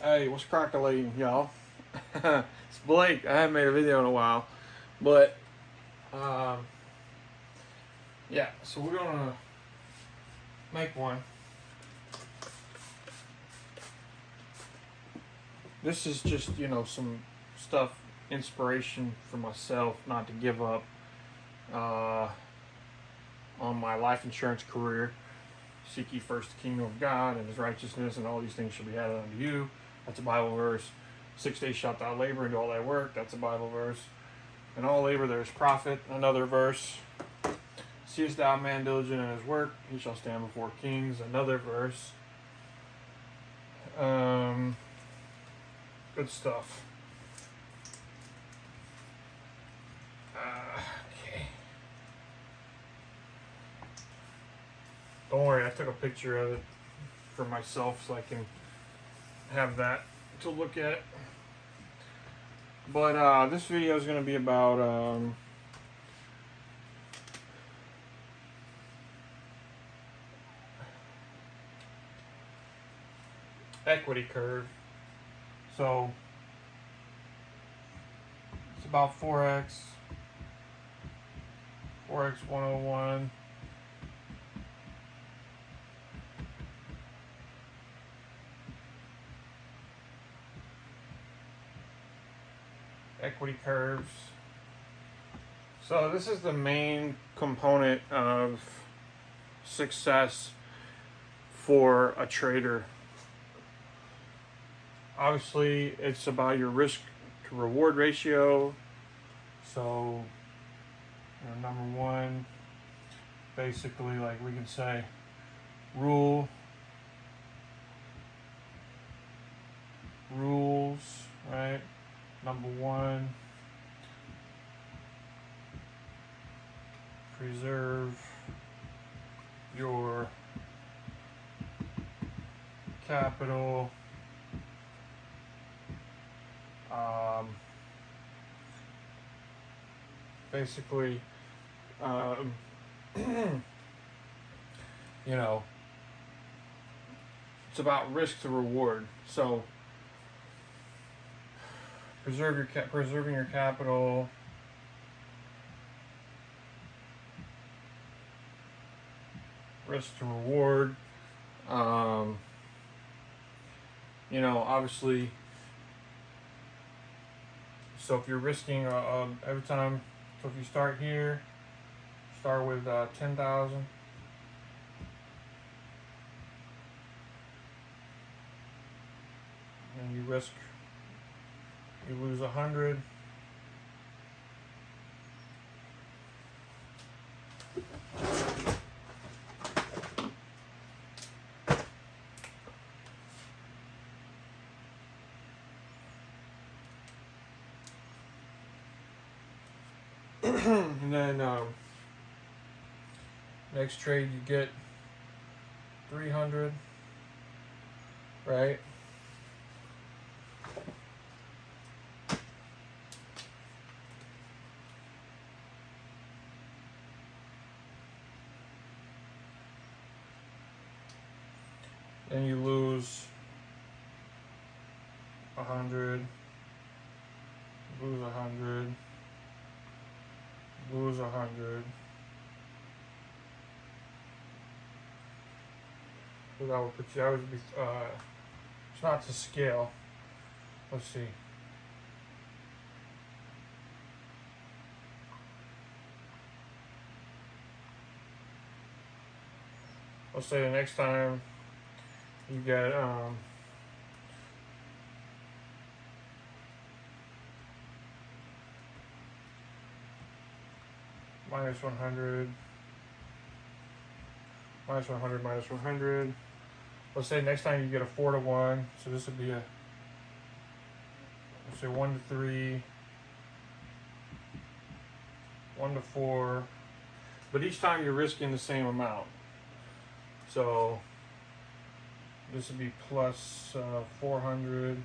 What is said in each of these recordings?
Hey, what's crackling, y'all? It's Blake. I haven't made a video in a while, but um, yeah. So we're gonna make one. This is just some stuff, inspiration for myself, not to give up on my life insurance career. Seek ye first the kingdom of God and His righteousness, and all these things shall be added unto you. That's a Bible verse. 6 days shalt thou labor and do all thy work. That's a Bible verse. In all labor there is profit. Another verse. Seest thou a man diligent in his work, he shall stand before kings. Another verse. Good stuff. Okay. Don't worry, I took a picture of it for myself so I can have that to look at. But this video is going to be about equity curve. So it's about Forex 101. Equity curves. So this is the main component of success for a trader. Obviously, it's about your risk to reward ratio. So, number one, basically, like we can say, rules, right? Number one, preserve your capital. Basically, it's about risk to reward. So, preserving your capital. Risk to reward. Obviously. So if you're risking every time, so if you start here, start with 10,000. And you lose 100. And then next trade you get 300, right? Then you lose 100, lose 100. Lose 100. So that would put you. That would be. It's not to scale. Let's see. Let's say the next time you get minus 100, minus 100, minus 100. Let's say next time you get a 4 to 1. So this would be let's say 1 to 3, 1 to 4. But each time you're risking the same amount. So this would be plus 400.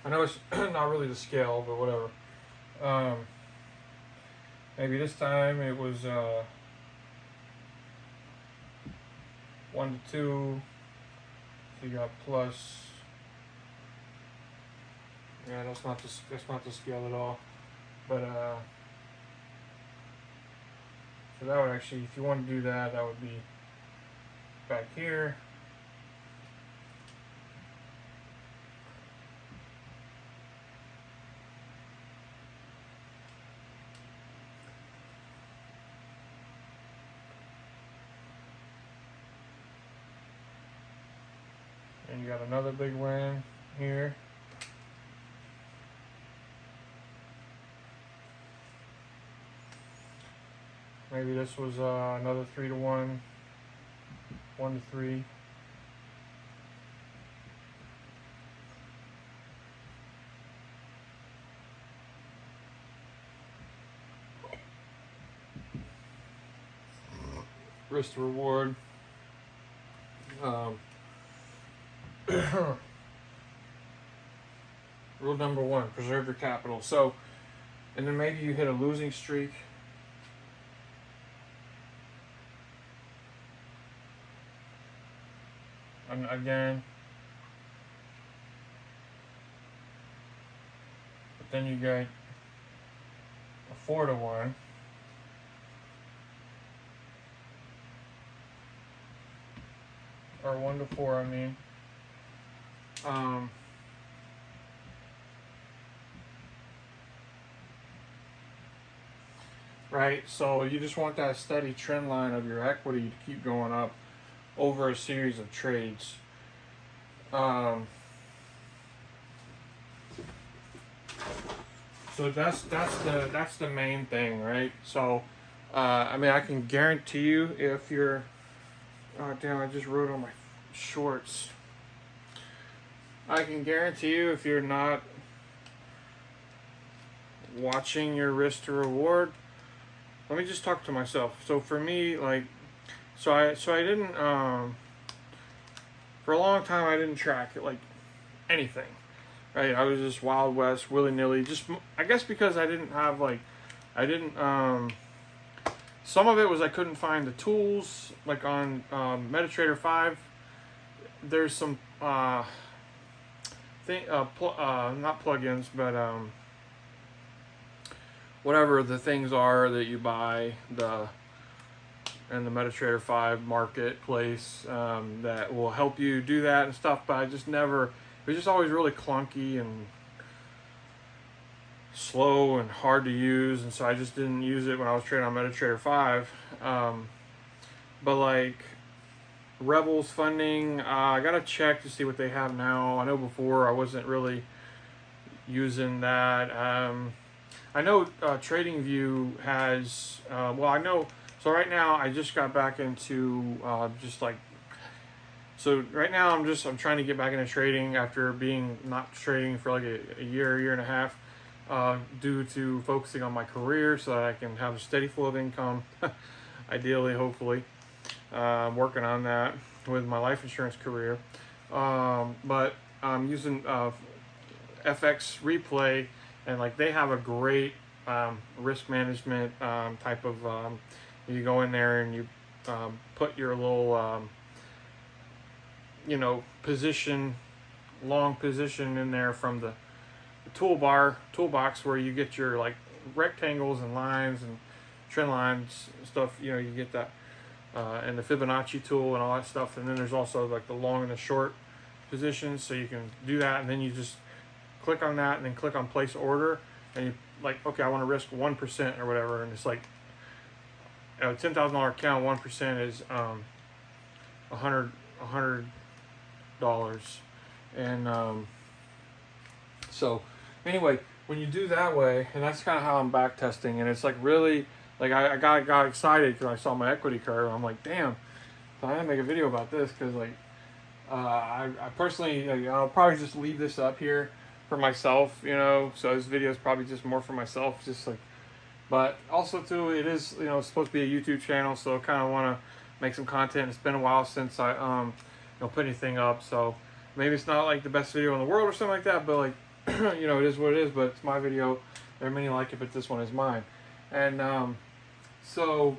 I know it's not really the scale, but whatever. Maybe this time it was 1 to 2. So you got plus. Yeah, that's not the scale at all. But so that would actually, if you want to do that, that would be back here. And you got another big win here. Maybe this was another 3 to 1, 1 to 3. Risk to reward. Rule number 1: preserve your capital. So, and then maybe you hit a losing streak. And again, but then you get a 4 to 1. Or 1 to 4, I mean. Right, so you just want that steady trend line of your equity to keep going up over a series of trades. So that's the main thing, right? So I mean, I can guarantee you if you're damn, I just wrote on my shorts. I can guarantee you if you're not watching your risk to reward. Let me just talk to myself. So for me, like, so I didn't for a long time I didn't track it, like anything, right? I was just Wild West, willy nilly. Just, I guess because I didn't have some of it was I couldn't find the tools, like on MetaTrader 5. There's some not plugins, but whatever the things are that you buy in the MetaTrader 5 marketplace that will help you do that and stuff. But I just never. It was just always really clunky and slow and hard to use, and so I just didn't use it when I was trading on MetaTrader 5. But like Rebels funding, I gotta check to see what they have now. I know before I wasn't really using that. I know TradingView has. Well, I know. So right now I just got back into just like. So right now I'm trying to get back into trading after being not trading for like a year and a half. Due to focusing on my career so that I can have a steady flow of income, ideally, hopefully. Working on that with my life insurance career. But I'm using FX Replay, and like they have a great risk management type of, you go in there and you put your little, long position in there from the toolbox where you get your like rectangles and lines and trend lines and stuff. You get that and the Fibonacci tool and all that stuff. And then there's also like the long and the short positions, so you can do that. And then you just click on that and then click on place order, and you like, okay, I want to risk 1% or whatever. And it's like a $10,000 account, 1% is $100. And so anyway, when you do that way, and that's kind of how I'm back testing, and it's like really, like I got excited because I saw my equity curve. I'm like, damn, so I gotta make a video about this because like I personally, I'll probably just leave this up here for myself, so this video is probably just more for myself, just like, but also too, it is, it's supposed to be a YouTube channel, so I kind of want to make some content. It's been a while since I put anything up, so maybe it's not like the best video in the world or something like that, but like, you know, it is what it is, but it's my video. There are many like it, but this one is mine. And so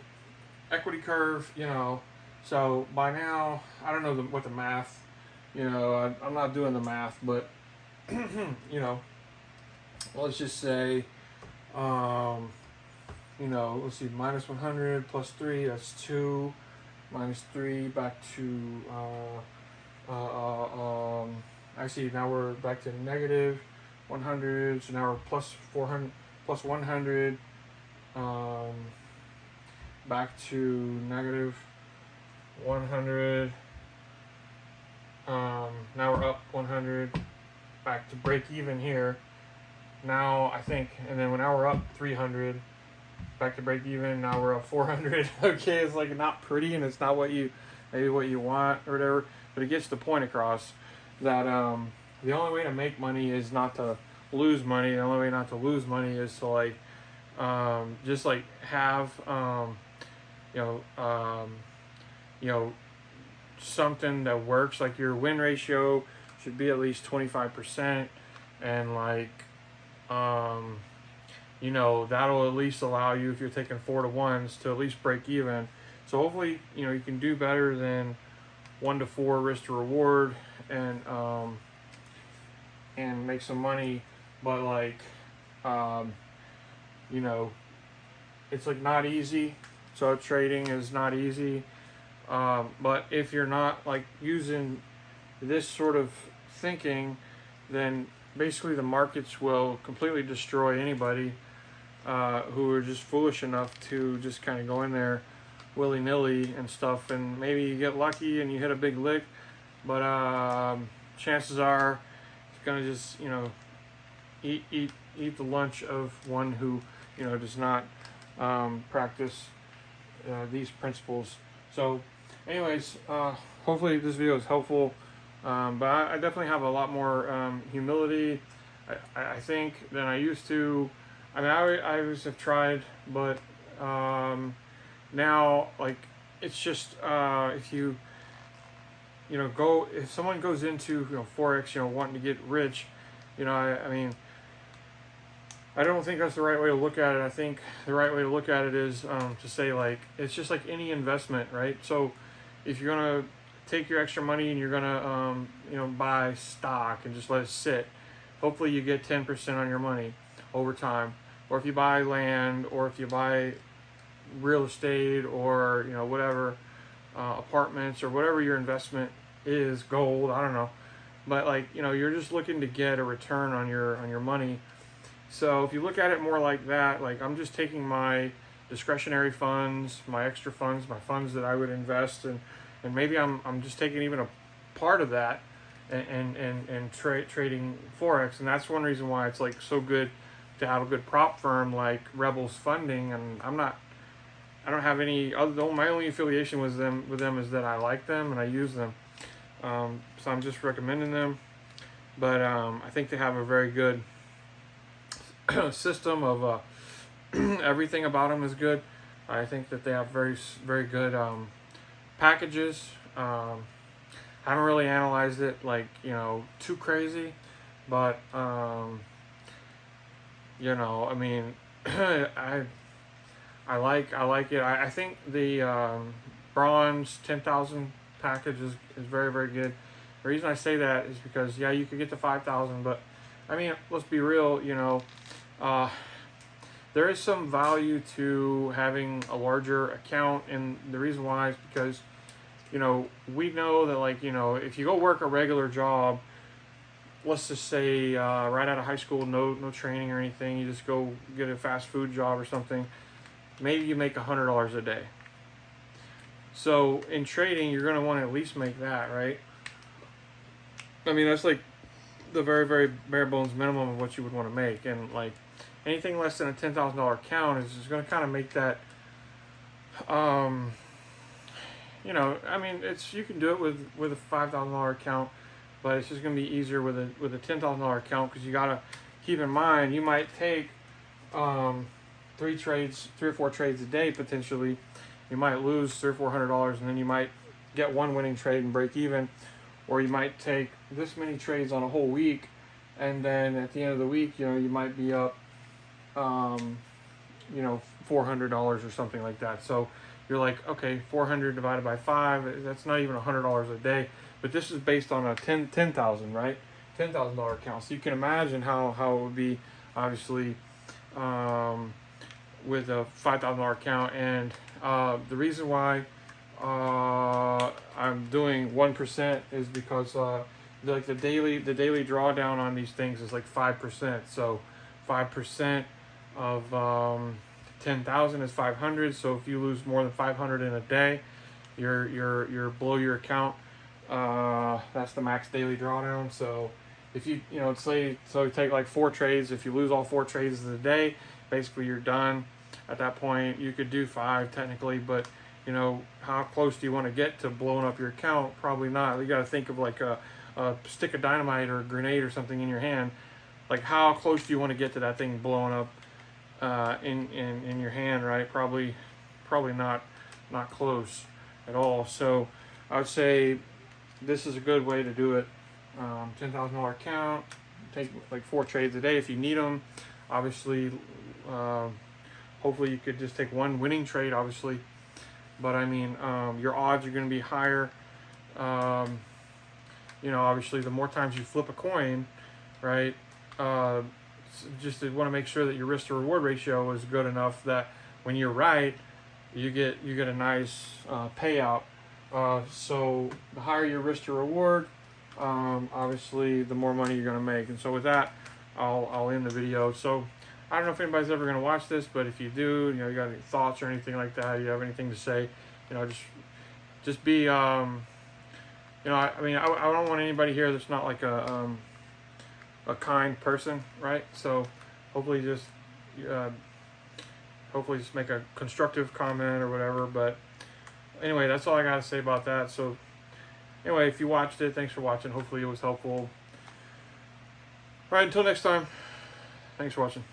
equity curve, you know, so by now, I don't know what the math, you know, I'm not doing the math, but, you know, let's just say, you know, let's see, minus 100 plus 3, that's 2, minus 3, back to, actually now we're back to negative 100, so now we're plus 400, plus 100, back to negative 100, now we're up 100, back to break even here, now I think, and then now we're up 300, back to break even, now we're up 400. Okay, it's like not pretty, and it's not what you, maybe what you want or whatever, but it gets the point across that the only way to make money is not to lose money. The only way not to lose money is to like just like have you know something that works. Like your win ratio should be at least 25%, and like you know, that'll at least allow you, if you're taking 4 to 1s, to at least break even. So hopefully, you know, you can do better than 1 to 4 risk to reward, and make some money. But like you know, it's like not easy. So trading is not easy. But if you're not like using this sort of thinking, then basically the markets will completely destroy anybody who are just foolish enough to just kind of go in there willy-nilly and stuff, and maybe you get lucky and you hit a big lick, but chances are it's gonna just, you know, eat the lunch of one who, you know, does not practice these principles. So anyways, hopefully this video is helpful, but I definitely have a lot more humility, I think, than I used to. I mean, I always have tried, but now, like, it's just if you know, if someone goes into, you know, Forex, you know, wanting to get rich, you know, I mean, I don't think that's the right way to look at it. I think the right way to look at it is to say, like, it's just like any investment, right? So if you're gonna take your extra money and you're gonna you know, buy stock and just let it sit, hopefully you get 10% on your money over time. Or if you buy land, or if you buy real estate, or, you know, whatever, apartments, or whatever your investment is, gold, I don't know, but like, you know, you're just looking to get a return on your money. So if you look at it more like that, like, I'm just taking my discretionary funds, my extra funds, my funds that I would invest, and maybe I'm just taking even a part of that and trading Forex. And that's one reason why it's like so good to have a good prop firm like Rebels Funding. And I don't have any other, my only affiliation with them is that I like them and I use them. So I'm just recommending them. But I think they have a very good system of everything about them is good. I think that they have very, very good packages. I haven't really analyzed it, like, you know, too crazy, but you know, I mean, I like it. I think the bronze 10,000 package is very, very good. The reason I say that is because, yeah, you could get to 5,000, but I mean, let's be real, you know, there is some value to having a larger account, and the reason why is because, you know, we know that, like, you know, if you go work a regular job, let's just say right out of high school, no training or anything, you just go get a fast food job or something, maybe you make $100 a day. So in trading, you're going to want to at least make that, right? I mean, that's like the very, very bare bones minimum of what you would want to make. And like anything less than a $10,000 account is going to kind of make that, you know, I mean, you can do it with a $5,000 account, but it's just going to be easier with a $10,000 account, because you got to keep in mind you might take 3 or 4 trades a day potentially. You might lose $300 or $400, and then you might get one winning trade and break even, or you might take this many trades on a whole week and then at the end of the week, you might be up, $400 or something like that. So you're like, okay, 400 divided by 5, that's not even $100 a day. But this is based on a 10,000, right? $10,000 account. So you can imagine how it would be, obviously, with a $5,000 account. And the reason why I'm doing 1% is because like the daily drawdown on these things is like 5%. So 5% of 10,000 is 500. So if you lose more than 500 in a day, you're below your account. That's the max daily drawdown. So if you take like 4 trades. If you lose all 4 trades of the day, basically you're done. At that point, you could do 5 technically, but how close do you want to get to blowing up your account? Probably not. You got to think of like a stick of dynamite or a grenade or something in your hand. Like, how close do you want to get to that thing blowing up in your hand, right? Probably not close at all. So I would say this is a good way to do it. $10,000 account. Take like 4 trades a day if you need them. Obviously, hopefully you could just take one winning trade, obviously. But I mean, your odds are going to be higher. Obviously, the more times you flip a coin, right? Just to want to make sure that your risk to reward ratio is good enough that when you're right, you get a nice payout. So the higher your risk to reward, obviously the more money you're going to make. And so with that, I'll end the video. So I don't know if anybody's ever going to watch this, but if you do, you got any thoughts or anything like that, you have anything to say, just be, I don't want anybody here that's not like a kind person, right? So hopefully just make a constructive comment or whatever. But anyway, that's all I got to say about that. So anyway, if you watched it, thanks for watching. Hopefully it was helpful. All right, until next time, thanks for watching.